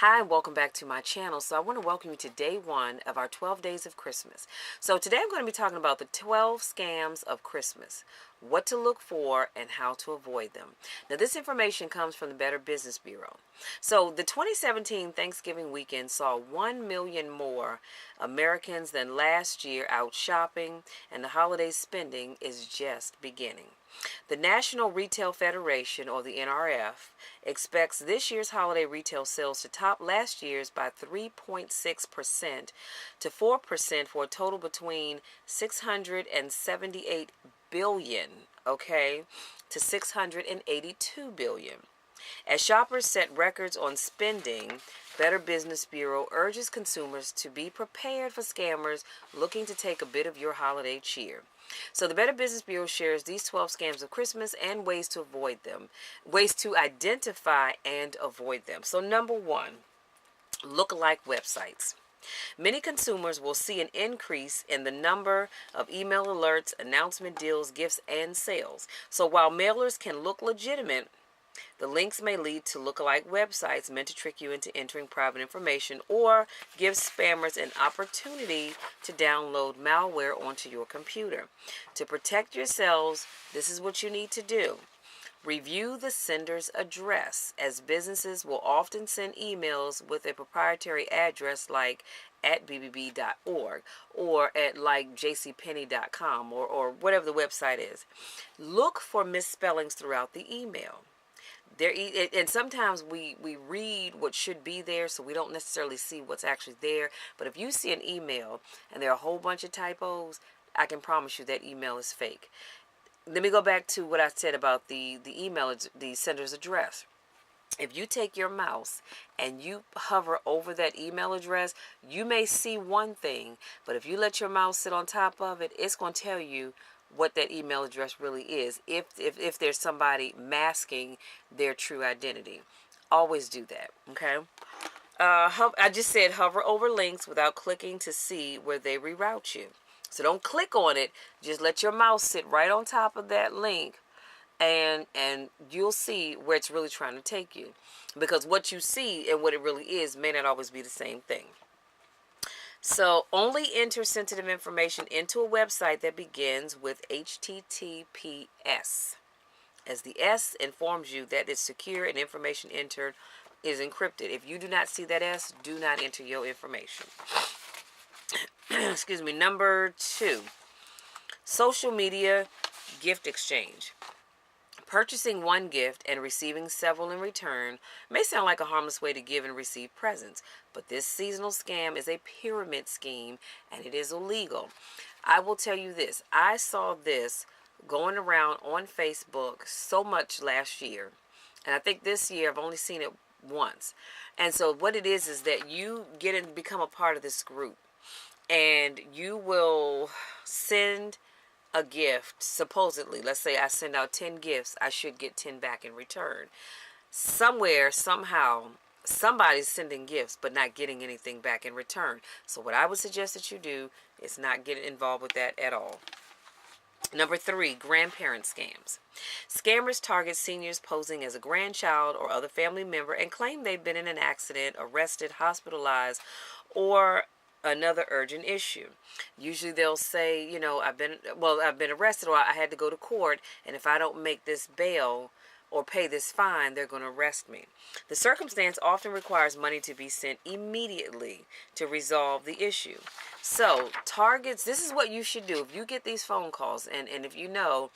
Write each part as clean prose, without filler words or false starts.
Hi, and welcome back to my channel. So I want to welcome you to day one of our 12 days of Christmas. So today I'm going to be talking about the 12 scams of Christmas, what to look for and how to avoid them. Now this information comes from the Better Business Bureau. So the 2017 Thanksgiving weekend saw 1 million more Americans than last year out shopping, and the holiday spending is just beginning. The National Retail Federation, or the NRF, expects this year's holiday retail sales to top last year's by 3.6% to 4% for a total between 678 billion, okay, to 682 billion. As shoppers set records on spending, Better Business Bureau urges consumers to be prepared for scammers looking to take a bit of your holiday cheer. So the Better Business Bureau shares these 12 scams of Christmas and ways to avoid them, ways to identify and avoid them. So number one, lookalike websites. Many consumers will see an increase in the number of email alerts, announcement deals, gifts, and sales. So while mailers can look legitimate, the links may lead to lookalike websites meant to trick you into entering private information or give spammers an opportunity to download malware onto your computer. To protect yourselves, this is what you need to do. Review the sender's address, as businesses will often send emails with a proprietary address like at bbb.org or at like jcpenney.com or whatever the website is. Look for misspellings throughout the email. And sometimes we read what should be there, so we don't necessarily see what's actually there. But if you see an email and there are a whole bunch of typos, I can promise you that email is fake. Let me go back to what I said about the email, the sender's address. If you take your mouse and you hover over that email address, you may see one thing, but if you let your mouse sit on top of it, it's going to tell you what that email address really is, if there's somebody masking their true identity. Always do that, okay? I just said hover over links without clicking to see where they reroute you. So don't click on it, just let your mouse sit right on top of that link, and you'll see where it's really trying to take you, because what you see and what it really is may not always be the same thing. So only enter sensitive information into a website that begins with HTTPS, as the S informs you that it's secure and information entered is encrypted. If you do not see that S, do not enter your information. Excuse me. Number two, social media gift exchange. Purchasing one gift and receiving several in return may sound like a harmless way to give and receive presents, but this seasonal scam is a pyramid scheme and it is illegal. I will tell you this, I saw this going around on Facebook so much last year, and I think this year I've only seen it once. And so what it is that you get and become a part of this group, and you will send a gift. Supposedly, let's say I send out 10 gifts, I should get 10 back in return. Somewhere, somehow, somebody's sending gifts but not getting anything back in return. So what I would suggest that you do is not get involved with that at all. Number three, grandparent scams. Scammers target seniors posing as a grandchild or other family member and claim they've been in an accident, arrested, hospitalized, or another urgent issue. Usually they'll say, I've been arrested, or I had to go to court, and if I don't make this bail or pay this fine, they're going to arrest me. The circumstance often requires money to be sent immediately to resolve the issue. So targets, this is what you should do. If you get these phone calls, and if you know,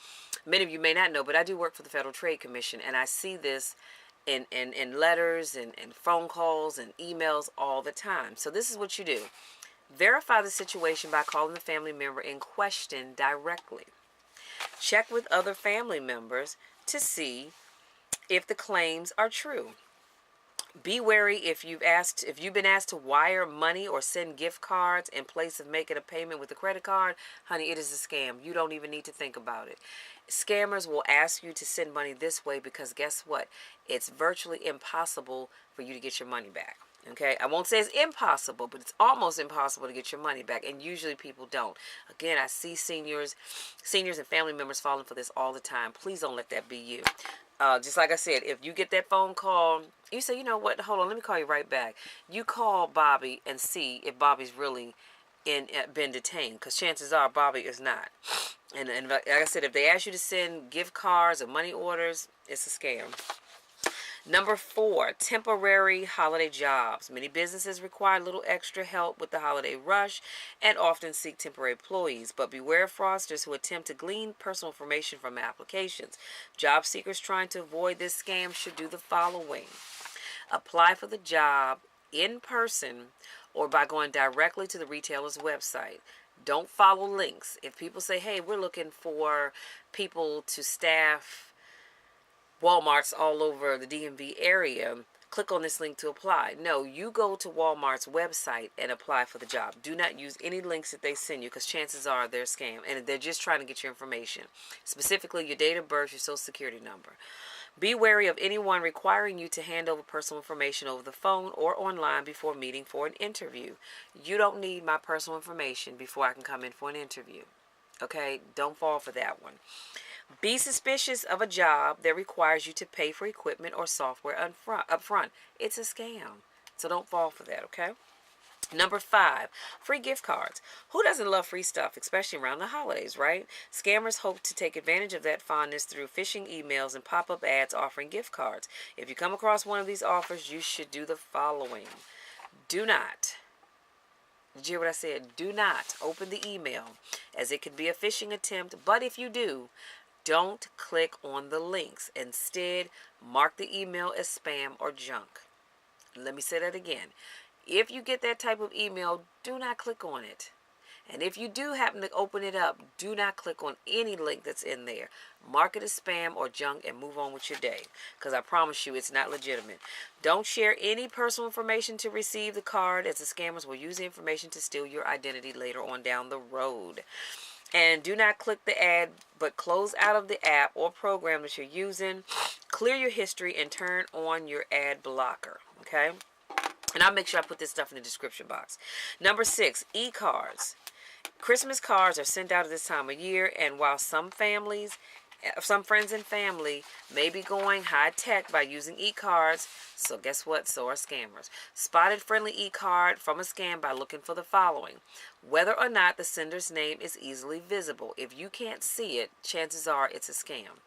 many of you may not know, but I do work for the Federal Trade Commission, and I see this in letters and phone calls and emails all the time. So this is what you do. Verify the situation by calling the family member in question directly. Check with other family members to see if the claims are true. Be wary if you've been asked to wire money or send gift cards in place of making a payment with a credit card. Honey, it is a scam. You don't even need to think about it. Scammers will ask you to send money this way because guess what? It's virtually impossible for you to get your money back. Okay, I won't say it's impossible, but it's almost impossible to get your money back, and usually people don't. Again, I see seniors and family members falling for this all the time. Please don't let that be you. Just like I said, if you get that phone call, you say, you know what, hold on, let me call you right back. You call Bobby and see if Bobby's really been detained, because chances are Bobby is not. And like I said, if they ask you to send gift cards or money orders, it's a scam. Number 4, temporary holiday jobs. Many businesses require little extra help with the holiday rush and often seek temporary employees, but beware of fraudsters who attempt to glean personal information from applications. Job seekers trying to avoid this scam should do the following: apply for the job in person or by going directly to the retailer's website. Don't follow links. If people say, hey, we're looking for people to staff Walmarts all over the DMV area, click on this link to apply. No, you go to Walmart's website and apply for the job. Do not use any links that they send you, because chances are they're a scam and they're just trying to get your information, specifically your date of birth, your social security number. Be wary of anyone requiring you to hand over personal information over the phone or online before meeting for an interview. You don't need my personal information before I can come in for an interview. Okay? Don't fall for that one. Be suspicious of a job that requires you to pay for equipment or software up front. It's a scam. So don't fall for that, okay? Number 5, free gift cards. Who doesn't love free stuff, especially around the holidays, right? Scammers hope to take advantage of that fondness through phishing emails and pop-up ads offering gift cards. If you come across one of these offers, you should do the following. Do not, did you hear what I said? Do not open the email, as it could be a phishing attempt, but if you do, don't click on the links. Instead, mark the email as spam or junk. Let me say that again. If you get that type of email, do not click on it. And if you do happen to open it up, do not click on any link that's in there. Mark it as spam or junk and move on with your day, because I promise you it's not legitimate. Don't share any personal information to receive the card, as the scammers will use the information to steal your identity later on down the road. And do not click the ad, but close out of the app or program that you're using. Clear your history and turn on your ad blocker, okay? And I'll make sure I put this stuff in the description box. Number 6, e-cards. Christmas cards are sent out at this time of year, and while some friends and family may be going high-tech by using e-cards, so guess what? So are scammers. Spot a friendly e-card from a scam by looking for the following: whether or not the sender's name is easily visible. If you can't see it, chances are it's a scam.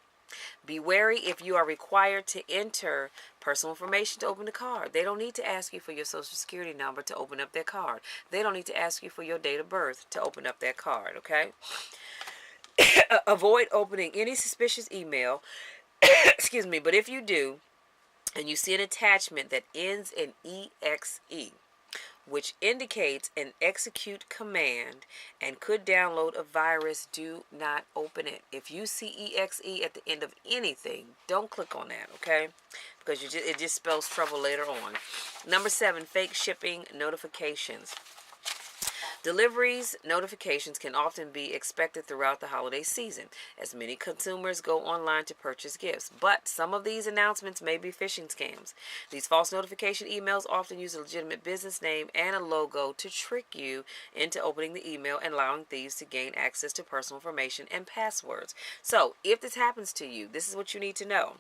Be wary if you are required to enter personal information to open the card. They don't need to ask you for your social security number to open up their card. They don't need to ask you for your date of birth to open up that card, okay? Avoid opening any suspicious email, excuse me, but if you do, and you see an attachment that ends in EXE, which indicates an execute command and could download a virus, do not open it. If you see EXE at the end of anything, don't click on that, okay? Because it just spells trouble later on. Number 7, fake shipping notifications. Deliveries notifications can often be expected throughout the holiday season, as many consumers go online to purchase gifts. But some of these announcements may be phishing scams. These false notification emails often use a legitimate business name and a logo to trick you into opening the email and allowing thieves to gain access to personal information and passwords. So, if this happens to you, this is what you need to know.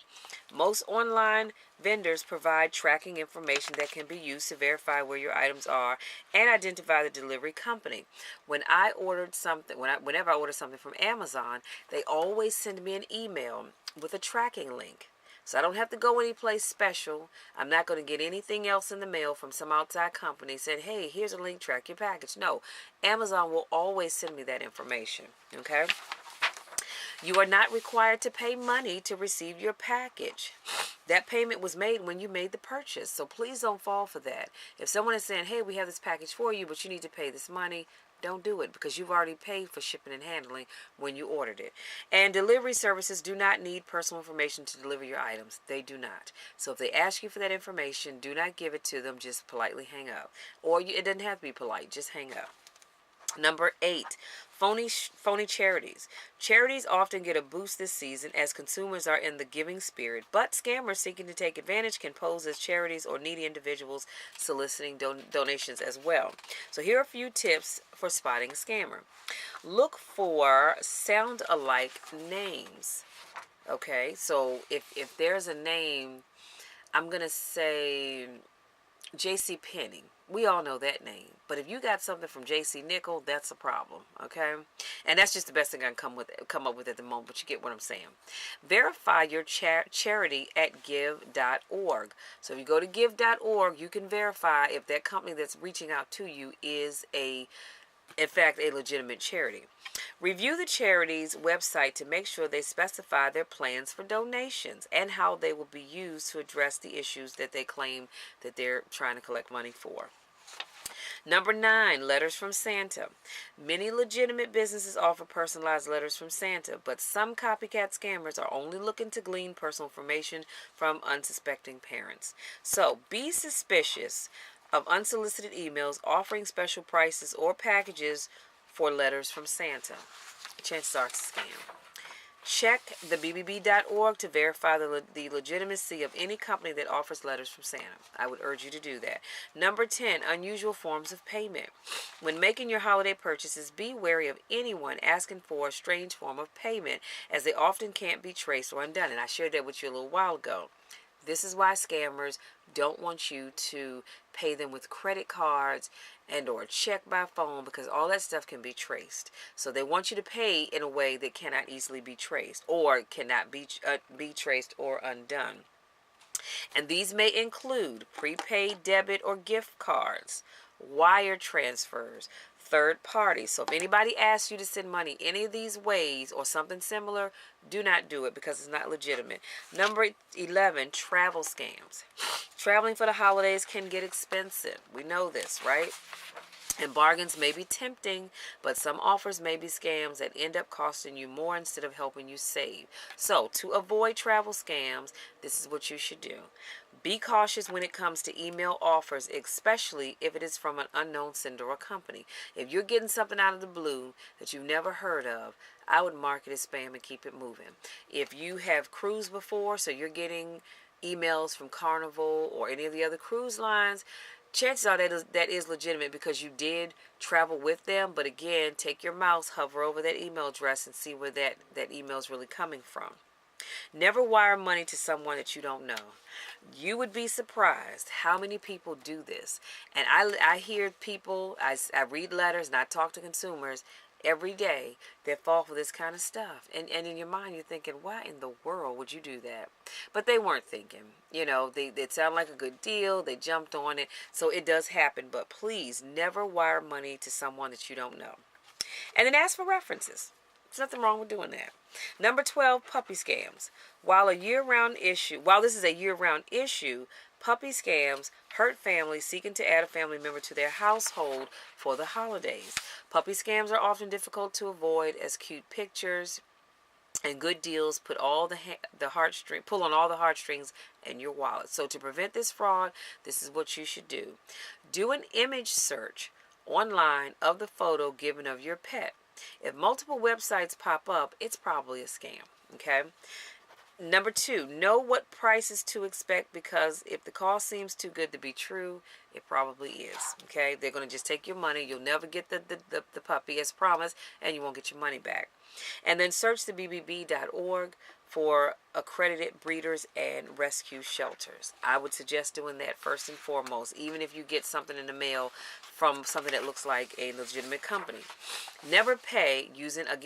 Most online vendors provide tracking information that can be used to verify where your items are and identify the delivery company. Whenever I order something from Amazon, they always send me an email with a tracking link. So I don't have to go anyplace special. I'm not going to get anything else in the mail from some outside company saying, hey, here's a link, track your package. No, Amazon will always send me that information, okay? You are not required to pay money to receive your package. That payment was made when you made the purchase, so please don't fall for that. If someone is saying, hey, we have this package for you, but you need to pay this money, don't do it, because you've already paid for shipping and handling when you ordered it. And delivery services do not need personal information to deliver your items. They do not. So if they ask you for that information, do not give it to them. Just politely hang up. Or it doesn't have to be polite. Just hang up. Number 8, phony charities. Charities often get a boost this season as consumers are in the giving spirit, but scammers seeking to take advantage can pose as charities or needy individuals soliciting donations as well. So here are a few tips for spotting a scammer. Look for sound-alike names. Okay, so if there's a name, I'm gonna say J.C. Penney. We all know that name. But if you got something from J.C. Nickel, that's a problem. Okay, and that's just the best thing I can come up with at the moment. But you get what I'm saying. Verify your charity at give.org. So if you go to give.org, you can verify if that company that's reaching out to you is in fact, a legitimate charity. Review the charity's website to make sure they specify their plans for donations and how they will be used to address the issues that they claim that they're trying to collect money for. Number 9, letters from Santa. Many legitimate businesses offer personalized letters from Santa, but some copycat scammers are only looking to glean personal information from unsuspecting parents. So be suspicious of unsolicited emails offering special prices or packages for letters from Santa. Chances are it's a scam. Check the BBB.org to verify the legitimacy of any company that offers letters from Santa. I would urge you to do that. Number 10, unusual forms of payment. When making your holiday purchases, be wary of anyone asking for a strange form of payment, as they often can't be traced or undone. And I shared that with you a little while ago. This is why scammers don't want you to pay them with credit cards and or check by phone, because all that stuff can be traced. So they want you to pay in a way that cannot easily be traced or cannot be traced or undone. And these may include prepaid debit or gift cards, wire transfers, third parties. So if anybody asks you to send money any of these ways or something similar, do not do it because it's not legitimate. Number 11, travel scams. Traveling for the holidays can get expensive. We know this, right? And bargains may be tempting, but some offers may be scams that end up costing you more instead of helping you save. So, to avoid travel scams, this is what you should do. Be cautious when it comes to email offers, especially if it is from an unknown sender or company. If you're getting something out of the blue that you've never heard of, I would mark it as spam and keep it moving. If you have cruised before, so you're getting emails from Carnival or any of the other cruise lines, chances are that is legitimate because you did travel with them. But again, take your mouse, hover over that email address and see where that email is really coming from. Never wire money to someone that you don't know. You would be surprised how many people do this. And I hear people, I read letters and I talk to consumers every day that fall for this kind of stuff. And in your mind, you're thinking, why in the world would you do that? But they weren't thinking. It sounded like a good deal. They jumped on it. So it does happen. But please never wire money to someone that you don't know. And then ask for references. There's nothing wrong with doing that. Number 12, puppy scams. While this is a year-round issue, puppy scams hurt families seeking to add a family member to their household for the holidays. Puppy scams are often difficult to avoid, as cute pictures and good deals pull on all the heartstrings in your wallet. So to prevent this fraud, this is what you should do. Do an image search online of the photo given of your pet. If multiple websites pop up, it's probably a scam. Okay. Number 2, know what prices to expect, because if the cost seems too good to be true, it probably is. Okay, they're going to just take your money. You'll never get the puppy as promised, and you won't get your money back. And then search the BBB.org for accredited breeders and rescue shelters. I would suggest doing that first and foremost, even if you get something in the mail from something that looks like a legitimate company. Never pay using a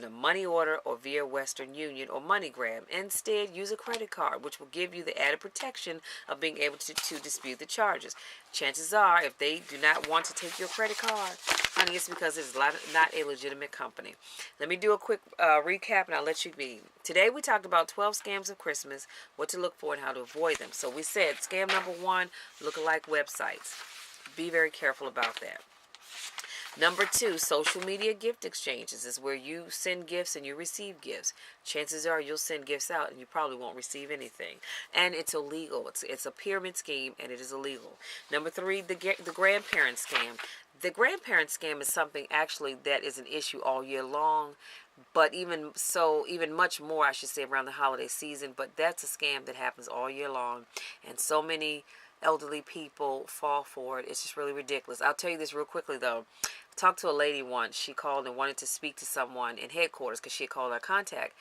money order or via Western Union or MoneyGram. Instead, use a credit card, which will give you the added protection of being able to dispute the charges. Chances are, if they do not want to take your credit card, honey, it's because it's not a legitimate company. Let me do a quick recap and I'll let you be. Today we talked about 12 scams of Christmas, what to look for and how to avoid them. So we said scam number 1, lookalike websites. Be very careful about that. Number 2, social media gift exchanges is where you send gifts and you receive gifts. Chances are you'll send gifts out and you probably won't receive anything. And it's illegal. It's a pyramid scheme and it is illegal. Number 3, the grandparent scam. The grandparent scam is something actually that is an issue all year long. But even much more, I should say, around the holiday season. But that's a scam that happens all year long. And so many elderly people fall for it. It's just really ridiculous. I'll tell you this real quickly, though. talked to a lady once. She called and wanted to speak to someone in headquarters because she had called our contact.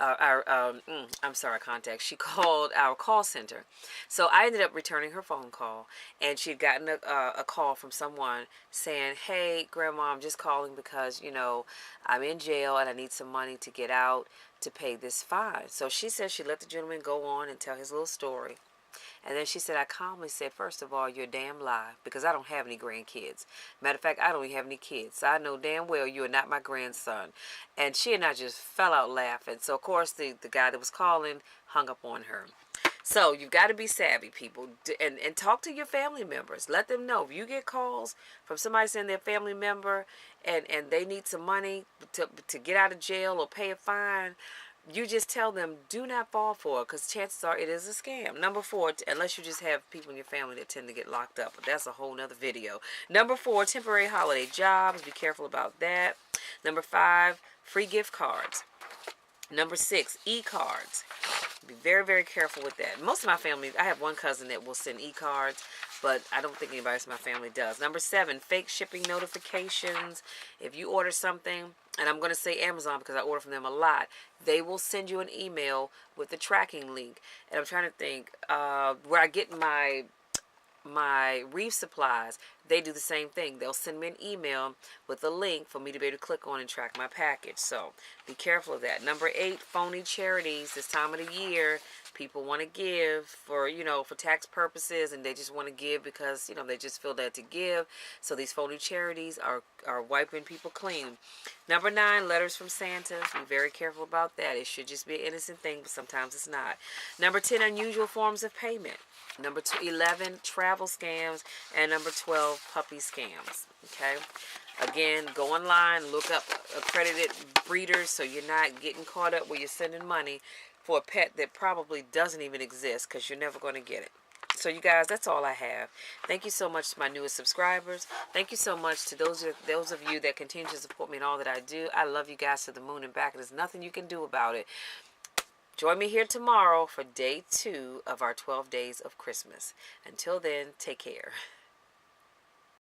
I'm sorry, contact. She called our call center. So I ended up returning her phone call, and she had gotten a call from someone saying, "Hey, Grandma, I'm just calling because, I'm in jail and I need some money to get out to pay this fine." So she said she let the gentleman go on and tell his little story. And then she said, I calmly said, "First of all, you're a damn lie because I don't have any grandkids. Matter of fact, I don't even have any kids. So I know damn well you are not my grandson." And she and I just fell out laughing. So, of course, the guy that was calling hung up on her. So you've got to be savvy, people, and talk to your family members. Let them know if you get calls from somebody saying their family member and they need some money to get out of jail or pay a fine. You just tell them, do not fall for it, because chances are it is a scam. Number 4, unless you just have people in your family that tend to get locked up, but that's a whole nother video. Number 4, temporary holiday jobs. Be careful about that. Number 5, free gift cards. Number 6, e-cards. Be very, very careful with that. Most of my family, I have one cousin that will send e-cards, but I don't think anybody else in my family does. Number 7, fake shipping notifications. If you order something, and I'm going to say Amazon because I order from them a lot, they will send you an email with the tracking link. And I'm trying to think, where I get my reef supplies, they do the same thing. They'll send me an email with a link for me to be able to click on and track my package. So be careful of that. Number 8, phony charities. This time of the year, people want to give for tax purposes, and they just want to give because they just feel that to give. So these phony charities are wiping people clean. Number 9, letters from Santa. Be very careful about that. It should just be an innocent thing, but sometimes it's not. Number 10, unusual forms of payment. Number 11, travel scams. And number 12, puppy scams. Okay? Again, go online, look up accredited breeders so you're not getting caught up where you're sending money for a pet that probably doesn't even exist, because you're never going to get it. So you guys, that's all I have. Thank you so much to my newest subscribers. Thank you so much to those of you that continue to support me in all that I do. I love you guys to the moon and back. There's nothing you can do about it. Join me here tomorrow for day 2 of our 12 days of Christmas. Until then, take care.